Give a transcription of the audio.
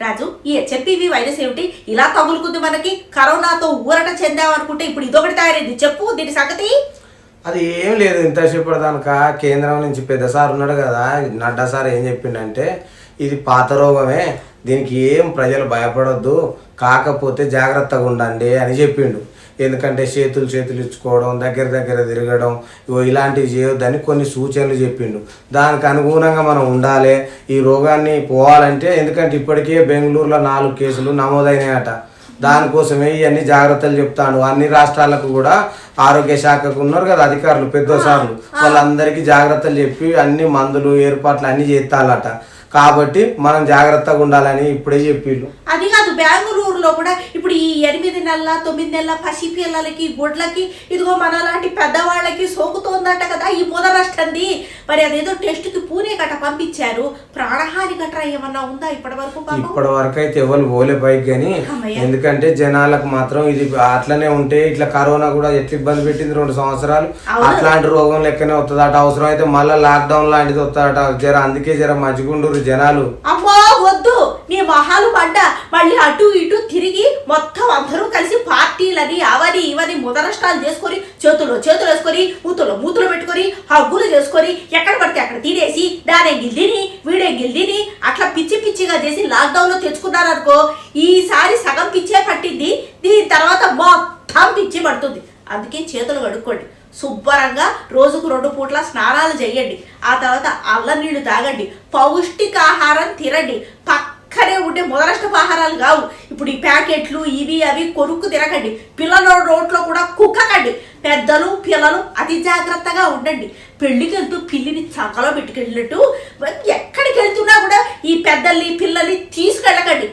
రాజు, ఈ HMPV virus ఏమిటి ఇలా తగులుకుంది మనకి? కరోనాతో ఊరట చెందామనుకుంటే ఇప్పుడు ఇదొకటి తయారైంది. చెప్పు దీని సంగతి. అది ఏం లేదు, ఇంతసేపు దానిక కేంద్రం నుంచి పెద్ద సార్ ఉన్నాడు కదా, నడ్డా సార్ ఏం చెప్పిండంటే ఇది పాత రోగమే, దీనికి ఏం ప్రజలు భయపడొద్దు, కాకపోతే జాగ్రత్తగా ఉండండి అని చెప్పిండు. ఎందుకంటే చేతులు ఇచ్చుకోవడం, దగ్గర తిరగడం, ఇలాంటివి చేయొద్దని కొన్ని సూచనలు చెప్పిండు. దానికి అనుగుణంగా మనం ఉండాలి. ఈ రోగాన్ని పోవాలంటే, ఎందుకంటే ఇప్పటికే బెంగళూరులో 4 కేసులు నమోదైనాయట. దానికోసమే ఇవన్నీ జాగ్రత్తలు చెప్తాను. అన్ని రాష్ట్రాలకు కూడా ఆరోగ్య శాఖకు ఉన్నారు కదా అధికారులు, పెద్ద సార్లు, వాళ్ళందరికీ జాగ్రత్తలు చెప్పి అన్ని మందులు ఏర్పాట్లు అన్ని చేస్తాలట. కాబట్టి మనం జాగ్రత్తగా ఉండాలని ఇప్పుడే చెప్పిళ్ళు. అది కాదు, బెంగళూరులో కూడా ఇప్పుడు ఈ 8 నెలల 9 నెలల పసి పిల్లలకి, గుడ్లకి, ఇదిగో మనలాంటి పెద్దవాళ్ళకి సోకుతోందట కదా ఈ మొదలష్టంది. మరి అదేదో టెస్ట్కి పూణే గట్ట పంపించారు. ప్రాణహాని గట్రా ఏమన్నా ఉందా ఇప్పటి వరకు అయితే ఎవరు పోలే పైకి. కానీ ఎందుకంటే జనాలకు మాత్రం ఇది అట్లనే ఉంటే, ఇట్లా కరోనా కూడా ఎట్లా ఇబ్బంది పెట్టింది 2 సంవత్సరాలు, అట్లాంటి రోగం లెక్కనే వస్తుందట. అవసరం అయితే మళ్ళీ లాక్డౌన్ లాంటిది వస్తుందట. అందుకే మంచిగుండు జనాలు. అమ్మో వద్దు, నీ మహాలు పడ్డ మళ్ళీ అటు ఇటు తిరిగి మొత్తం అందరూ కలిసి పార్టీలని అవని ఇవని ముదరష్టాలు చేసుకొని, చేతులు వేసుకొని, మూతులు పెట్టుకొని, హగ్గులు చేసుకొని, ఎక్కడ పడితే అక్కడ తినేసి, దానే గిల్దిని వీడే గిల్దిని అట్లా పిచ్చిగా చేసి లాక్డౌన్ లో తెచ్చుకున్నారనుకో, ఈసారి సగం పిచ్చే పట్టింది. దీని తర్వాత మొత్తం పిచ్చి పడుతుంది. అందుకే చేతులు కడుక్కోండి, శుభ్రంగా రోజుకు 2 పూట్ల స్నానాలు చేయండి, ఆ తర్వాత అల్లం నీళ్లు తాగండి, పౌష్టికాహారం తినండి. పక్కనే ఉండే మొదలష్టపు ఆహారాలు కావు ఇప్పుడు ఈ ప్యాకెట్లు ఇవి అవి కొనుక్కు తినకండి. పిల్లల రోట్లో కూడా కుక్కకండి. పెద్దలు పిల్లలు అతి జాగ్రత్తగా ఉండండి. పెళ్లికి వెళ్తూ పిల్లిని చక్కలో పెట్టుకెళ్ళినట్టు ఎక్కడికి వెళ్తున్నా కూడా ఈ పెద్దల్ని పిల్లల్ని తీసుకెళ్ళకండి.